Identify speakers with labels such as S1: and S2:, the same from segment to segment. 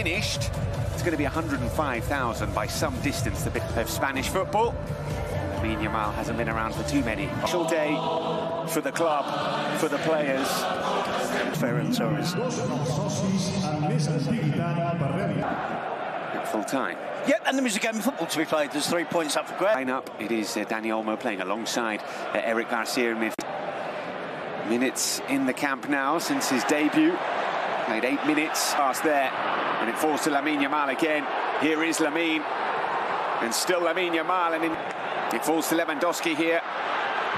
S1: finished. It's going to be 105,000 by some distance, the bit of Spanish football. Lamine Yamal hasn't been around for too many. Special day for the club, for the players.
S2: Ferran Torres.
S1: At full time.
S2: Yep, and there is a game of football to be played. There's 3 points up for grabs.
S1: Line up, it is Dani Olmo playing alongside Eric Garcia in mid. Minutes in the Camp Nou since his debut. Played 8 minutes past there, and it falls to Lamine Yamal again. Here is Lamine, and still Lamine Yamal, and it falls to Lewandowski here.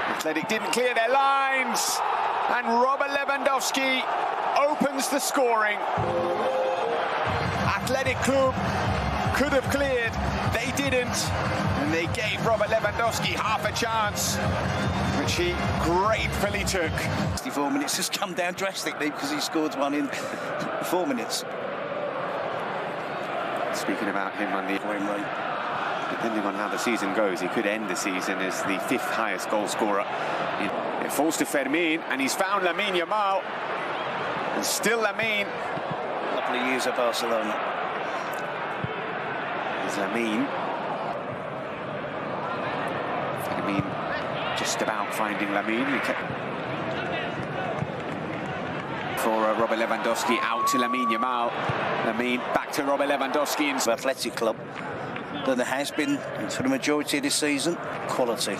S1: Athletic didn't clear their lines, and Robert Lewandowski opens the scoring. Athletic Club could have cleared, they didn't, and they gave Robert Lewandowski half a chance, which he gratefully took.
S2: 64 minutes has come down drastically because he scored one in 4 minutes.
S1: Speaking about him on the win rate, depending on how the season goes, he could end the season as the 5th highest goal scorer. It falls to Fermin, and he's found Lamine Yamal, and still Lamine.
S2: A couple of years at Barcelona.
S1: There's Lamine. Fermin just about finding Lamine. For Robert Lewandowski, out to Lamine Yamal. Lamine back to Robert Lewandowski.
S2: Athletic Club than there has been for the majority of this season. Quality.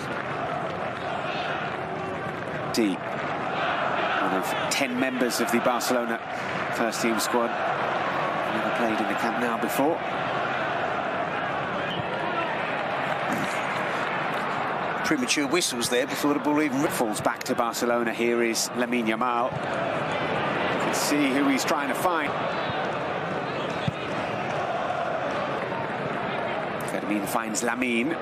S1: One of 10 members of the Barcelona first team squad. Never played in the Camp Nou before.
S2: Premature whistles there before the ball even
S1: falls back to Barcelona. Here is Lamine Yamal. You can see who he's trying to find. Fermin finds Lamine.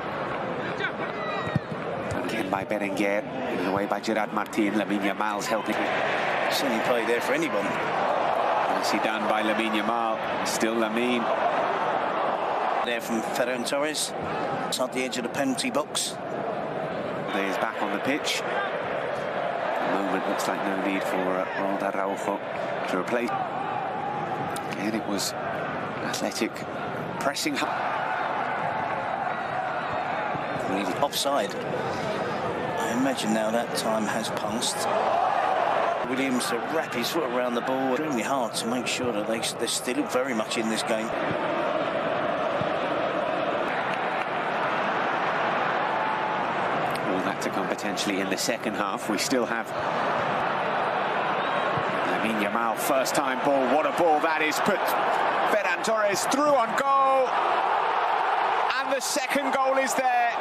S1: Again by Berenguer. Given away by Gerard Martin. Lamine Yamal's helping.
S2: Certainly play there for anyone.
S1: Nicely done by Lamine Yamal. Still Lamine.
S2: There from Ferran Torres. Inside the edge of the penalty box.
S1: He is back on the pitch. At the moment, looks like no need for Ronald Araujo to replace. And it was Athletic pressing
S2: really offside. I imagine now that time has passed. Williams to wrap his foot around the ball. Extremely hard to make sure that they're still very much in this game.
S1: To come potentially in the second half. We still have Lamine Yamal, first time ball. What a ball that is. Put Ferran Torres through on goal, and the second goal is there.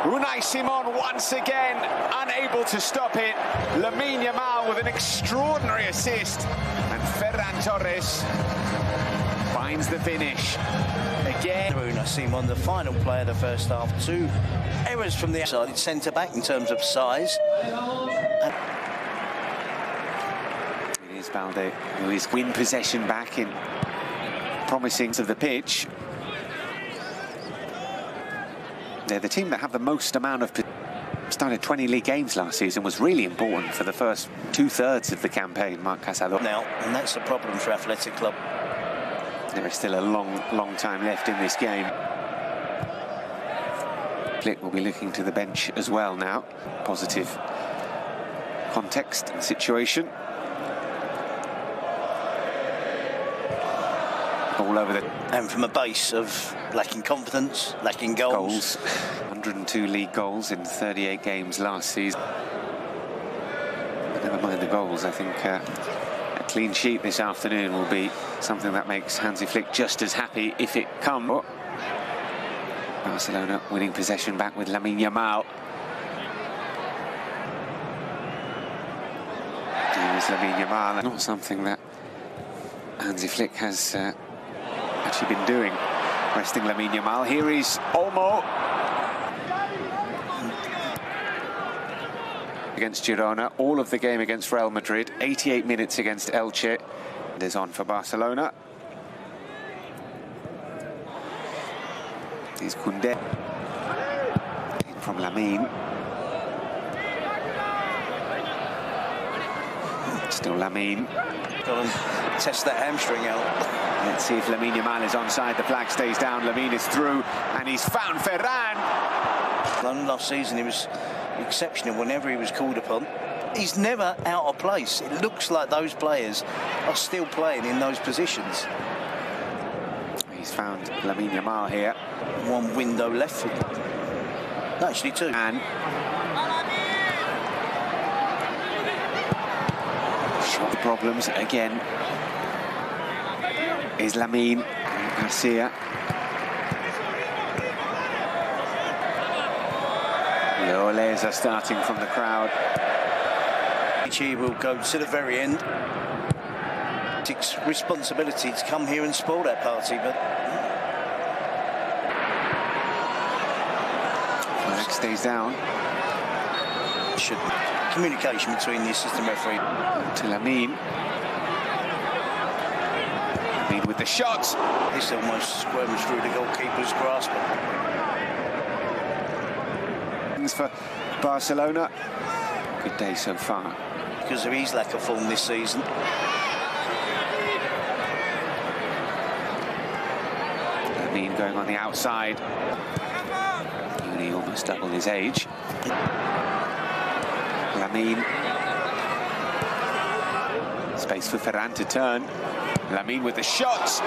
S1: Unai Simon once again unable to stop it. Lamine Yamal with an extraordinary assist, and Ferran Torres finds the finish. Again,
S2: Unai Simon, the final player of the first half. 2 errors from the outside centre back in terms of size.
S1: It is Balde who is win possession back in promising of the pitch. They're the team that have the most amount of started 20 league games last season. Was really important for the first 2/3 of the campaign. Marc Casado
S2: now, and that's the problem for Athletic Club.
S1: There is still a long time left in this game. Flick will be looking to the bench as well now. Positive context and situation. All over the...
S2: And from a base of lacking confidence, lacking goals.
S1: 102 league goals in 38 games last season. But never mind the goals, I think a clean sheet this afternoon will be something that makes Hansi Flick just as happy if it comes. Barcelona winning possession back with Lamine Yamal. Here's Lamine Yamal. Not something that Hansi Flick has actually been doing. Resting Lamine Yamal. Here is Olmo. Against Girona. All of the game against Real Madrid. 88 minutes against Elche. It is on for Barcelona. Here's Koundé. From Lamine. Still Lamine.
S2: Go and test that hamstring out.
S1: Let's see if Lamine Yamal is onside. The flag stays down. Lamine is through, and he's found Ferran.
S2: Last season he was exceptional whenever he was called upon. He's never out of place. It looks like those players are still playing in those positions.
S1: He's found Lamine Yamal here.
S2: One window left. No, actually two.
S1: And shot problems again is Lamine Garcia. The Oles are starting from the crowd.
S2: He will go to the very end. It's responsibility to come here and spoil that party, but
S1: flag stays down.
S2: Should communication between the assistant referee
S1: To Lamine. Lamine with the shot.
S2: This almost squirms through the goalkeeper's grasp.
S1: For Barcelona. Good day so far.
S2: Because of his lack of form this season.
S1: Lamine going on the outside. Only almost double his age. Lamine. Space for Ferran to turn. Lamine with the shot.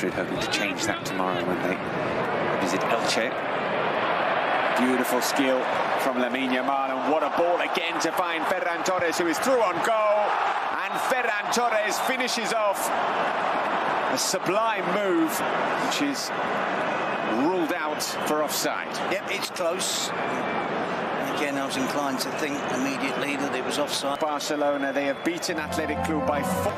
S1: Madrid hoping to change that tomorrow when they visit Elche. Beautiful skill from Lamine Yamal, and what a ball again to find Ferran Torres, who is through on goal, and Ferran Torres finishes off a sublime move, which is ruled out for offside.
S2: Yep, it's close. Again, I was inclined to think immediately that it was offside.
S1: Barcelona, they have beaten Athletic Club by 4.